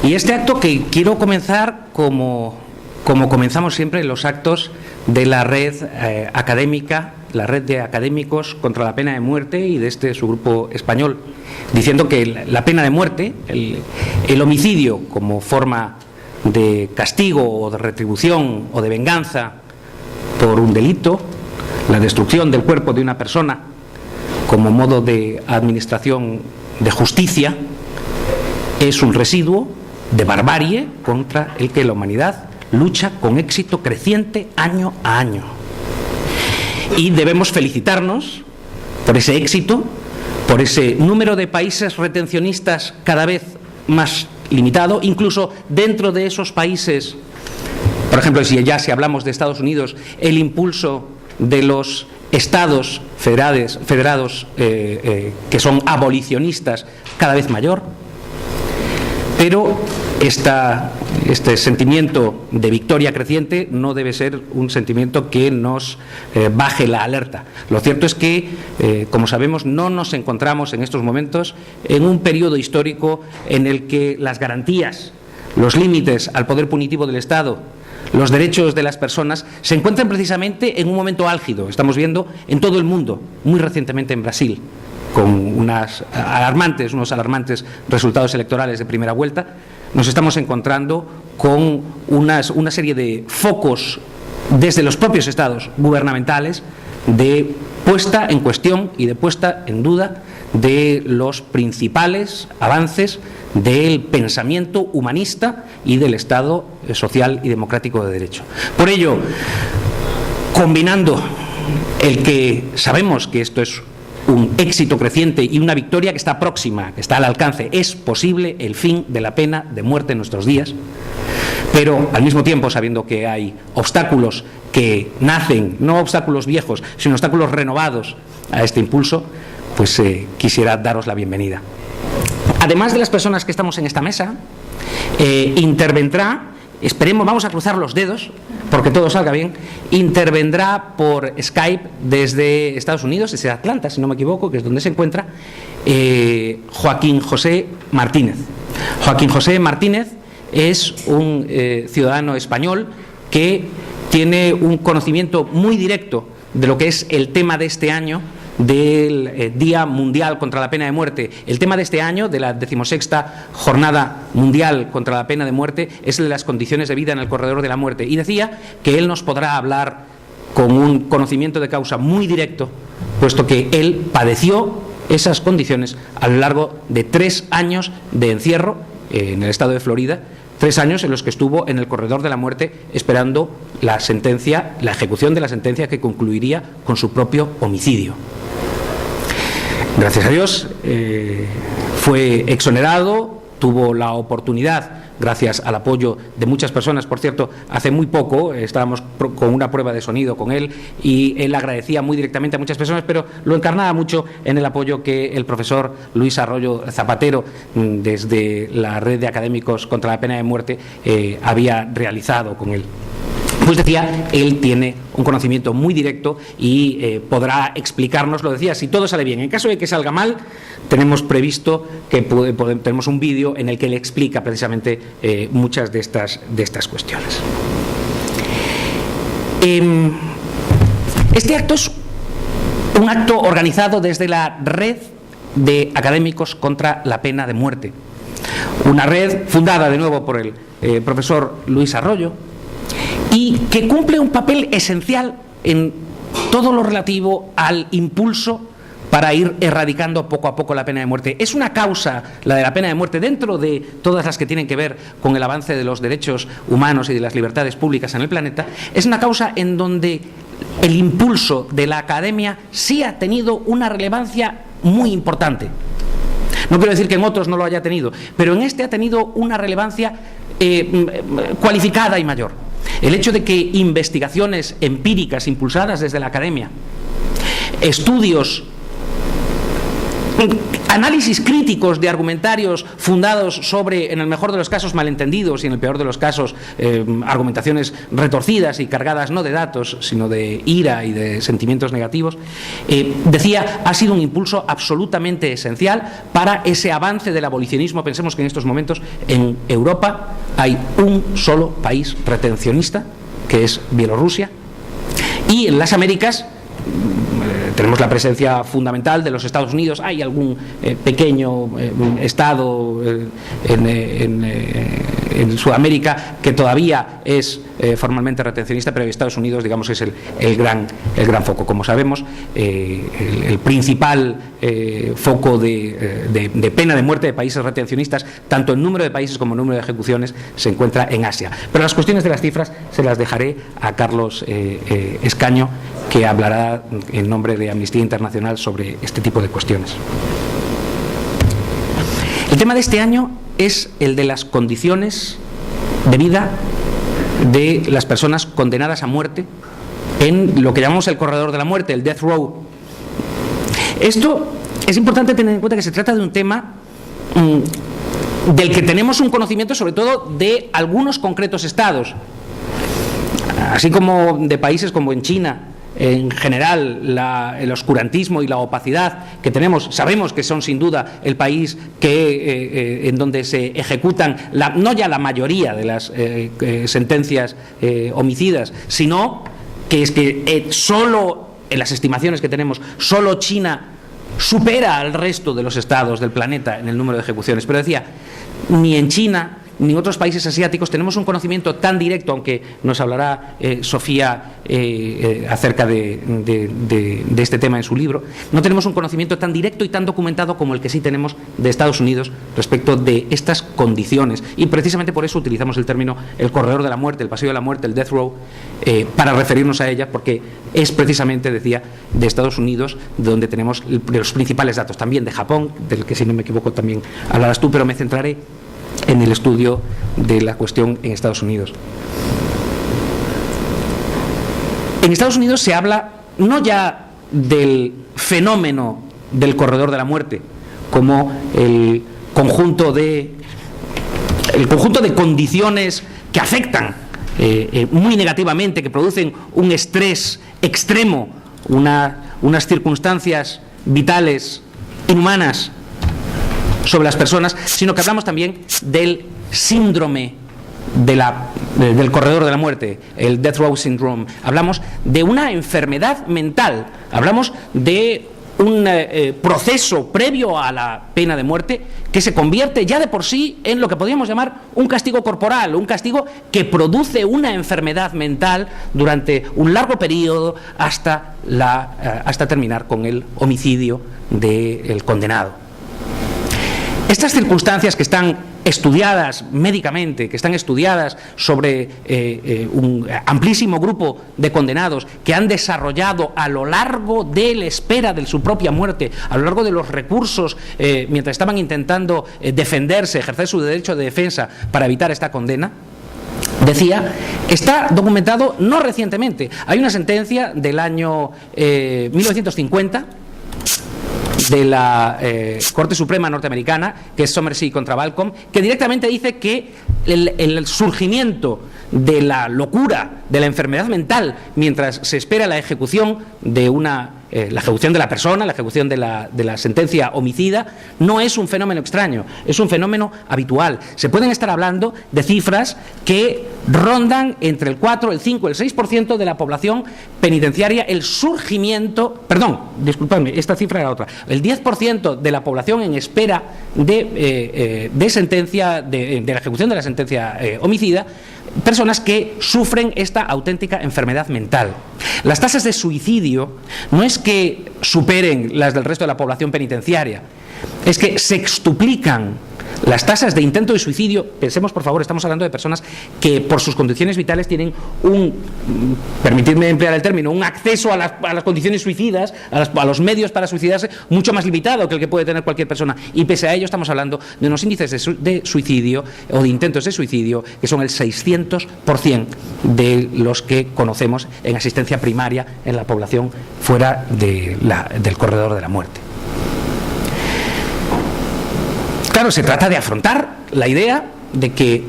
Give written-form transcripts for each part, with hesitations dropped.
Y este acto que quiero comenzar como comenzamos siempre los actos de la red académica, la red de académicos contra la pena de muerte y de su grupo español, diciendo que la pena de muerte, el homicidio como forma de castigo o de retribución o de venganza por un delito, la destrucción del cuerpo de una persona como modo de administración de justicia, es un residuo de barbarie contra el que la humanidad lucha con éxito creciente año a año. Y debemos felicitarnos por ese éxito, por ese número de países retencionistas cada vez más limitado, incluso dentro de esos países, por ejemplo, si hablamos de Estados Unidos, el impulso de los estados federados que son abolicionistas cada vez mayor. Pero este sentimiento de victoria creciente no debe ser un sentimiento que nos baje la alerta. Lo cierto es que, como sabemos, no nos encontramos en estos momentos en un periodo histórico en el que las garantías, los límites al poder punitivo del Estado, los derechos de las personas se encuentran precisamente en un momento álgido. Estamos viendo en todo el mundo, muy recientemente en Brasil, con unos alarmantes resultados electorales de primera vuelta, nos estamos encontrando con una serie de focos desde los propios estados gubernamentales de puesta en cuestión y de puesta en duda de los principales avances del pensamiento humanista y del Estado social y democrático de derecho. Por ello, combinando el que sabemos que esto es un éxito creciente y una victoria que está próxima, que está al alcance, es posible el fin de la pena de muerte en nuestros días, pero al mismo tiempo sabiendo que hay obstáculos que nacen, no obstáculos viejos, sino obstáculos renovados a este impulso, pues quisiera daros la bienvenida. Además de las personas que estamos en esta mesa, intervendrá, esperemos, vamos a cruzar los dedos porque todo salga bien, intervendrá por Skype desde Estados Unidos, desde Atlanta, si no me equivoco, que es donde se encuentra, Joaquín José Martínez. Joaquín José Martínez es un ciudadano español que tiene un conocimiento muy directo de lo que es el tema de este año del Día Mundial contra la Pena de Muerte. El tema de este año, de la 16ª Jornada Mundial contra la Pena de Muerte, es el de las condiciones de vida en el corredor de la muerte. Y decía que él nos podrá hablar con un conocimiento de causa muy directo, puesto que él padeció esas condiciones a lo largo de 3 años de encierro en el estado de Florida, 3 años en los que estuvo en el corredor de la muerte esperando la sentencia, la ejecución de la sentencia que concluiría con su propio homicidio. Gracias a Dios fue exonerado, tuvo la oportunidad, gracias al apoyo de muchas personas. Por cierto, hace muy poco estábamos con una prueba de sonido con él y él agradecía muy directamente a muchas personas, pero lo encarnaba mucho en el apoyo que el profesor Luis Arroyo Zapatero, desde la red de académicos contra la pena de muerte, había realizado con él. Pues decía, él tiene un conocimiento muy directo y podrá explicarnos, lo decía, si todo sale bien. En caso de que salga mal, tenemos previsto que tenemos un vídeo en el que le explica precisamente muchas de estas cuestiones. Este acto es un acto organizado desde la red de académicos contra la pena de muerte. Una red fundada de nuevo por el profesor Luis Arroyo, y que cumple un papel esencial en todo lo relativo al impulso para ir erradicando poco a poco la pena de muerte. Es una causa, la de la pena de muerte, dentro de todas las que tienen que ver con el avance de los derechos humanos y de las libertades públicas en el planeta, es una causa en donde el impulso de la academia sí ha tenido una relevancia muy importante. No quiero decir que en otros no lo haya tenido, pero en este ha tenido una relevancia cualificada y mayor. El hecho de que investigaciones empíricas impulsadas desde la academia, estudios análisis críticos de argumentarios fundados sobre, en el mejor de los casos, malentendidos y en el peor de los casos, argumentaciones retorcidas y cargadas no de datos, sino de ira y de sentimientos negativos, decía, ha sido un impulso absolutamente esencial para ese avance del abolicionismo. Pensemos que en estos momentos en Europa hay un solo país retencionista, que es Bielorrusia, y en las Américas tenemos la presencia fundamental de los Estados Unidos. Hay algún pequeño estado en Sudamérica que todavía es formalmente retencionista, pero Estados Unidos, digamos, es el gran foco. Como sabemos, el principal foco de pena de muerte de países retencionistas, tanto en número de países como en número de ejecuciones, se encuentra en Asia. Pero las cuestiones de las cifras se las dejaré a Carlos Escaño, que hablará en nombre de Amnistía Internacional sobre este tipo de cuestiones. El tema de este año es el de las condiciones de vida de las personas condenadas a muerte en lo que llamamos el corredor de la muerte, el death row. Esto es importante tener en cuenta, que se trata de un tema del que tenemos un conocimiento sobre todo de algunos concretos estados, así como de países como en China. En general, el oscurantismo y la opacidad que tenemos, sabemos que son sin duda el país en donde se ejecutan no ya la mayoría de las sentencias homicidas, sino que es que solo, en las estimaciones que tenemos, solo China supera al resto de los estados del planeta en el número de ejecuciones. Pero decía, ni en China ni en otros países asiáticos tenemos un conocimiento tan directo, aunque nos hablará Sofía acerca de este tema en su libro. No tenemos un conocimiento tan directo y tan documentado como el que sí tenemos de Estados Unidos respecto de estas condiciones, y precisamente por eso utilizamos el término el corredor de la muerte, el pasillo de la muerte, el death row, para referirnos a ella, porque es precisamente, decía, de Estados Unidos donde tenemos los principales datos. También de Japón, del que, si no me equivoco, también hablarás tú, pero me centraré en el estudio de la cuestión en Estados Unidos. En Estados Unidos se habla no ya del fenómeno del corredor de la muerte como el conjunto de condiciones que afectan muy negativamente, que producen un estrés extremo, unas circunstancias vitales inhumanas sobre las personas, sino que hablamos también del síndrome del corredor de la muerte, el death row syndrome. Hablamos de una enfermedad mental, hablamos de un proceso previo a la pena de muerte que se convierte ya de por sí en lo que podríamos llamar un castigo corporal, un castigo que produce una enfermedad mental durante un largo periodo hasta terminar con el homicidio del condenado. Estas circunstancias que están estudiadas médicamente, que están estudiadas sobre un amplísimo grupo de condenados que han desarrollado a lo largo de la espera de su propia muerte, a lo largo de los recursos mientras estaban intentando defenderse, ejercer su derecho de defensa para evitar esta condena, decía, está documentado no recientemente. Hay una sentencia del año 1950 de la Corte Suprema norteamericana, que es Somerset contra Balcom, que directamente dice que el surgimiento de la locura, de la enfermedad mental, mientras se espera la ejecución de la ejecución de la persona, la ejecución de la sentencia homicida, no es un fenómeno extraño, es un fenómeno habitual. Se pueden estar hablando de cifras que rondan entre el 4, el 5, el 6% de la población penitenciaria, disculpadme, esta cifra era otra, el 10% de la población en espera de sentencia, de la ejecución de la sentencia homicida, personas que sufren esta auténtica enfermedad mental. Las tasas de suicidio no es que superen las del resto de la población penitenciaria, es que sextuplican las tasas de intento de suicidio. Pensemos, por favor, estamos hablando de personas que por sus condiciones vitales tienen permitidme emplear el término, un acceso a las condiciones suicidas, a los medios para suicidarse mucho más limitado que el que puede tener cualquier persona, y pese a ello estamos hablando de unos índices de suicidio o de intentos de suicidio que son el 600% de los que conocemos en asistencia primaria en la población fuera del corredor de la muerte. Claro, se trata de afrontar la idea de que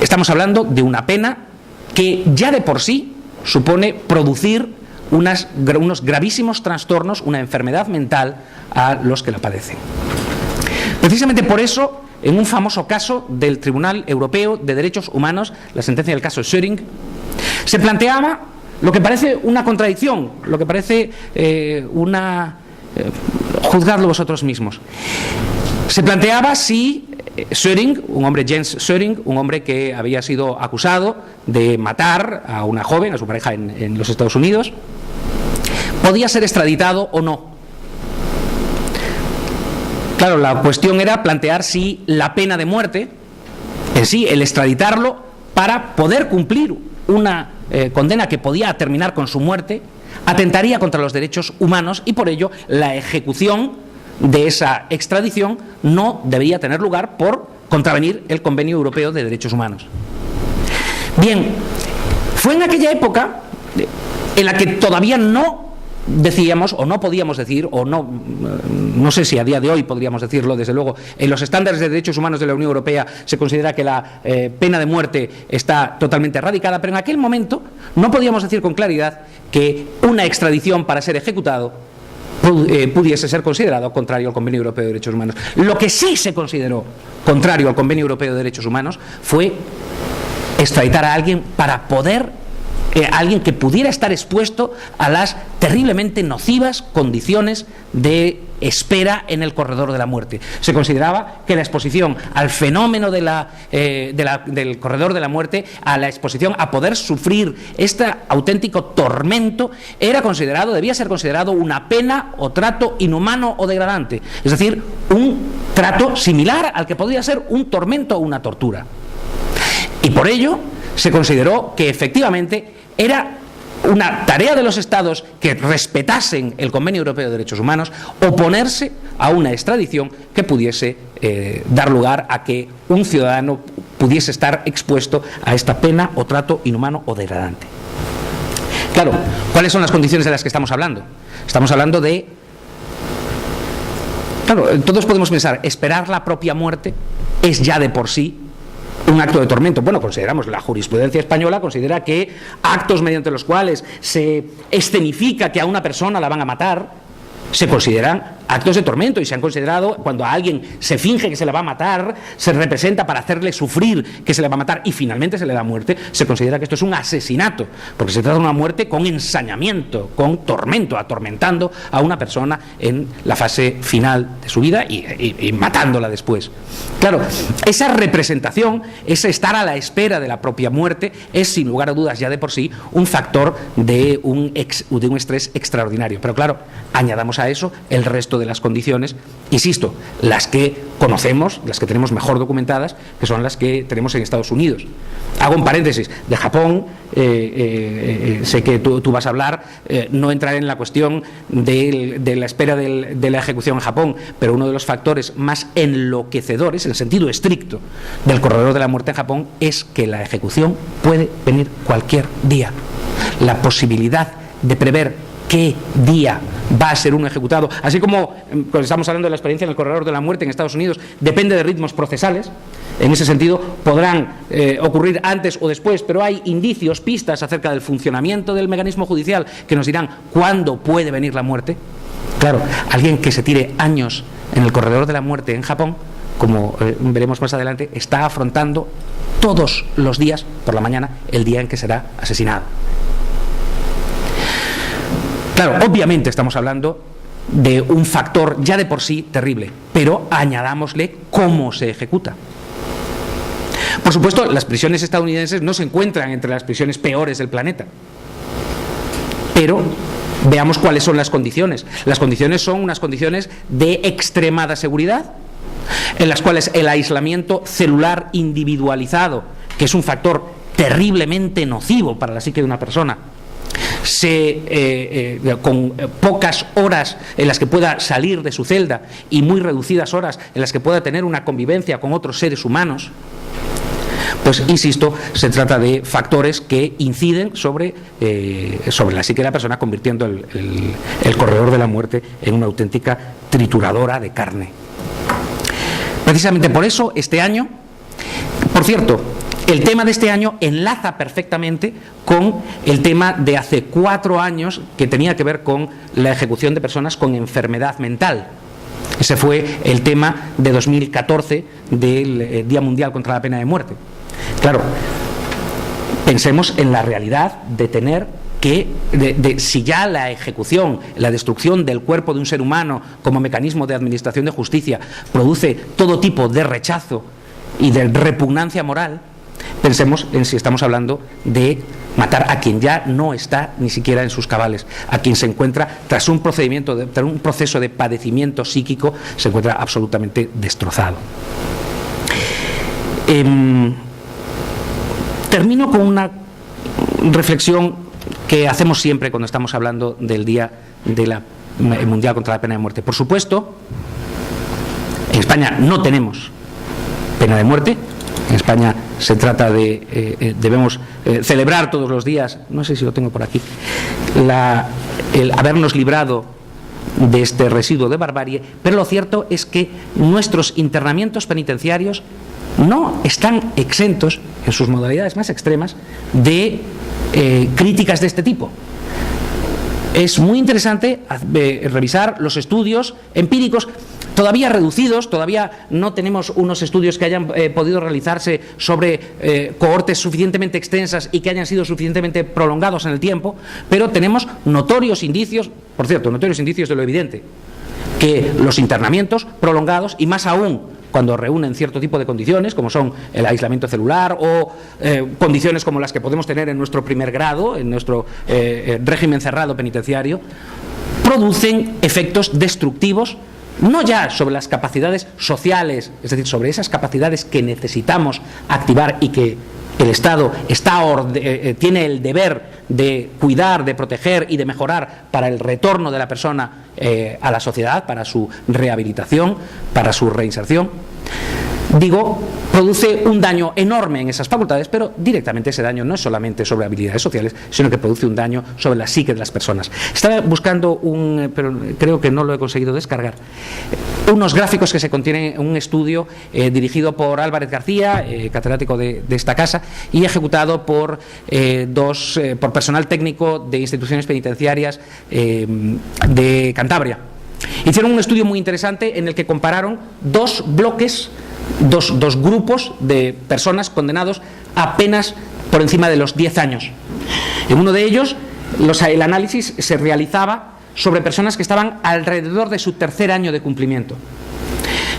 estamos hablando de una pena que ya de por sí supone producir unos gravísimos trastornos, una enfermedad mental a los que la padecen. Precisamente por eso, en un famoso caso del Tribunal Europeo de Derechos Humanos, la sentencia del caso Schöring, se planteaba lo que parece una contradicción, lo que parece juzgadlo vosotros mismos. Se planteaba si Schöring, un hombre, Jens Schöring, un hombre que había sido acusado de matar a una joven, a su pareja en los Estados Unidos, podía ser extraditado o no. Claro, la cuestión era plantear si la pena de muerte, en sí, el extraditarlo para poder cumplir una condena que podía terminar con su muerte, atentaría contra los derechos humanos y por ello la ejecución de esa extradición no debería tener lugar por contravenir el Convenio Europeo de Derechos Humanos. Bien, fue en aquella época en la que todavía no decíamos, o no podíamos decir, o no sé si a día de hoy podríamos decirlo, desde luego, en los estándares de derechos humanos de la Unión Europea se considera que la pena de muerte está totalmente erradicada, pero en aquel momento no podíamos decir con claridad que una extradición para ser ejecutado pudiese ser considerado contrario al Convenio Europeo de Derechos Humanos. Lo que sí se consideró contrario al Convenio Europeo de Derechos Humanos fue extraditar a alguien para poder alguien que pudiera estar expuesto a las terriblemente nocivas condiciones de espera en el corredor de la muerte. Se consideraba que la exposición al fenómeno del corredor de la muerte, a la exposición a poder sufrir este auténtico tormento, debía ser considerado una pena o trato inhumano o degradante, es decir, un trato similar al que podría ser un tormento o una tortura. Y por ello se consideró que efectivamente era una tarea de los Estados que respetasen el Convenio Europeo de Derechos Humanos oponerse a una extradición que pudiese dar lugar a que un ciudadano pudiese estar expuesto a esta pena o trato inhumano o degradante. Claro, ¿cuáles son las condiciones de las que estamos hablando? Estamos hablando de... Claro, todos podemos pensar, esperar la propia muerte es ya de por sí un acto de tormento. Bueno, consideramos, la jurisprudencia española considera que actos mediante los cuales se escenifica que a una persona la van a matar se consideran actos de tormento y se han considerado, cuando a alguien se finge que se le va a matar, se representa para hacerle sufrir que se le va a matar y finalmente se le da muerte, se considera que esto es un asesinato, porque se trata de una muerte con ensañamiento, con tormento, atormentando a una persona en la fase final de su vida y matándola después. Claro, esa representación, ese estar a la espera de la propia muerte, es sin lugar a dudas ya de por sí un factor de un estrés extraordinario. Pero claro, añadamos a eso el resto de las condiciones, insisto, las que conocemos, las que tenemos mejor documentadas, que son las que tenemos en Estados Unidos. Hago un paréntesis, de Japón, sé que tú vas a hablar, no entraré en la cuestión de la espera de la ejecución en Japón, pero uno de los factores más enloquecedores, en el sentido estricto, del corredor de la muerte en Japón, es que la ejecución puede venir cualquier día. La posibilidad de prever qué día va a ser uno ejecutado, así como cuando estamos hablando de la experiencia en el corredor de la muerte en Estados Unidos, depende de ritmos procesales. En ese sentido podrán ocurrir antes o después, pero hay indicios, pistas acerca del funcionamiento del mecanismo judicial que nos dirán cuándo puede venir la muerte. Claro, alguien que se tire años en el corredor de la muerte en Japón, como veremos más adelante, está afrontando todos los días por la mañana el día en que será asesinado. Claro, obviamente estamos hablando de un factor ya de por sí terrible, pero añadámosle cómo se ejecuta. Por supuesto, las prisiones estadounidenses no se encuentran entre las prisiones peores del planeta, pero veamos cuáles son las condiciones. Las condiciones son unas condiciones de extremada seguridad, en las cuales el aislamiento celular individualizado, que es un factor terriblemente nocivo para la psique de una persona, con pocas horas en las que pueda salir de su celda y muy reducidas horas en las que pueda tener una convivencia con otros seres humanos, pues insisto, se trata de factores que inciden sobre la psique de la persona, convirtiendo el corredor de la muerte en una auténtica trituradora de carne. Precisamente por eso, este año, por cierto, el tema de este año enlaza perfectamente con el tema de hace 4 años, que tenía que ver con la ejecución de personas con enfermedad mental. Ese fue el tema de 2014 del Día Mundial contra la Pena de Muerte. Claro, pensemos en la realidad de tener que, si ya la ejecución, la destrucción del cuerpo de un ser humano como mecanismo de administración de justicia produce todo tipo de rechazo y de repugnancia moral, pensemos en si estamos hablando de matar a quien ya no está ni siquiera en sus cabales, a quien se encuentra tras un procedimiento, tras un proceso de padecimiento psíquico, se encuentra absolutamente destrozado. Termino con una reflexión que hacemos siempre cuando estamos hablando del Día Mundial contra la Pena de Muerte. Por supuesto, en España no tenemos pena de muerte. En España se trata de, debemos celebrar todos los días, no sé si lo tengo por aquí, el habernos librado de este residuo de barbarie, pero lo cierto es que nuestros internamientos penitenciarios no están exentos, en sus modalidades más extremas, de críticas de este tipo. Es muy interesante revisar los estudios empíricos, todavía reducidos, todavía no tenemos unos estudios que hayan podido realizarse sobre cohortes suficientemente extensas y que hayan sido suficientemente prolongados en el tiempo, pero tenemos notorios indicios, por cierto, notorios indicios de lo evidente, que los internamientos prolongados, y más aún cuando reúnen cierto tipo de condiciones, como son el aislamiento celular o condiciones como las que podemos tener en nuestro primer grado, en nuestro régimen cerrado penitenciario, producen efectos destructivos, no ya sobre las capacidades sociales, es decir, sobre esas capacidades que necesitamos activar y que el Estado tiene el deber de cuidar, de proteger y de mejorar para el retorno de la persona a la sociedad, para su rehabilitación, para su reinserción. Digo, produce un daño enorme en esas facultades, pero directamente ese daño no es solamente sobre habilidades sociales, sino que produce un daño sobre la psique de las personas. Estaba buscando pero creo que no lo he conseguido descargar, unos gráficos que se contienen en un estudio dirigido por Álvarez García, catedrático de esta casa, y ejecutado por personal técnico de instituciones penitenciarias de Cantabria. Hicieron un estudio muy interesante en el que compararon dos bloques, dos grupos de personas condenados a penas por encima de los 10 años. En uno de ellos, el análisis se realizaba sobre personas que estaban alrededor de su 3er año de cumplimiento.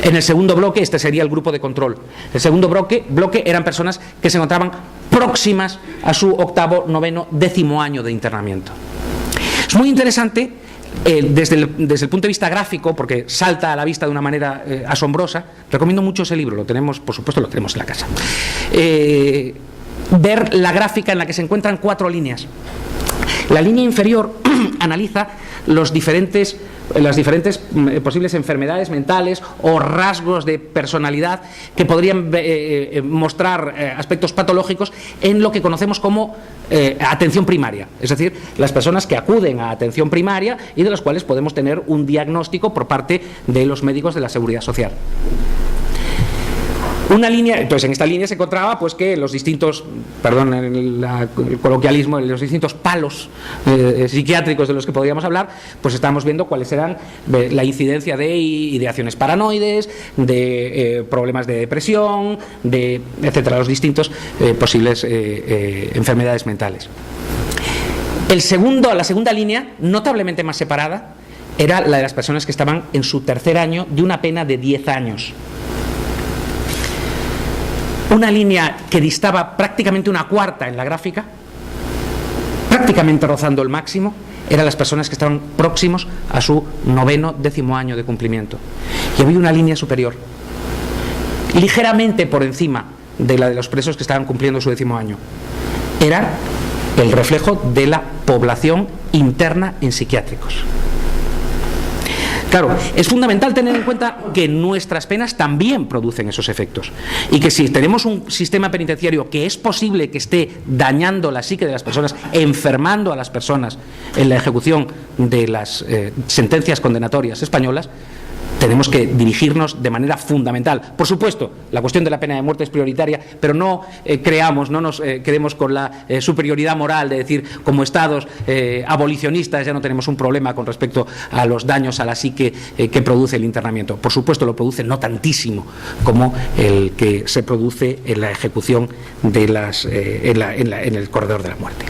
En el segundo bloque, este sería el grupo de control. El segundo bloque eran personas que se encontraban próximas a su 8º, 9º, 10º año de internamiento. Es muy interesante desde el punto de vista gráfico, porque salta a la vista de una manera asombrosa. Recomiendo mucho ese libro, lo tenemos, por supuesto, lo tenemos en la casa. Ver la gráfica en la que se encuentran 4 líneas. La línea inferior analiza las diferentes posibles enfermedades mentales o rasgos de personalidad que podrían mostrar aspectos patológicos en lo que conocemos como atención primaria, es decir, las personas que acuden a atención primaria y de las cuales podemos tener un diagnóstico por parte de los médicos de la Seguridad Social. Una línea, entonces en esta línea se encontraba pues que los distintos, perdón el coloquialismo, los distintos palos psiquiátricos de los que podríamos hablar, pues estábamos viendo cuáles eran la incidencia de ideaciones paranoides, de problemas de depresión, de etcétera, los distintos posibles enfermedades mentales. La segunda línea, notablemente más separada, era la de las personas que estaban en su 3er año de una pena de 10 años. Una línea que distaba prácticamente 1/4 en la gráfica, prácticamente rozando el máximo, eran las personas que estaban próximos a su 9º, 10º año de cumplimiento. Y había una línea superior, ligeramente por encima de la de los presos que estaban cumpliendo su 10º año. Era el reflejo de la población interna en psiquiátricos. Claro, es fundamental tener en cuenta que nuestras penas también producen esos efectos y que si tenemos un sistema penitenciario que es posible que esté dañando la psique de las personas, enfermando a las personas en la ejecución de las sentencias condenatorias españolas, tenemos que dirigirnos de manera fundamental. Por supuesto, la cuestión de la pena de muerte es prioritaria, pero no nos quedemos con la superioridad moral de decir, como estados abolicionistas ya no tenemos un problema con respecto a los daños a la psique que produce el internamiento. Por supuesto, lo produce no tantísimo como el que se produce en la ejecución de en el corredor de la muerte.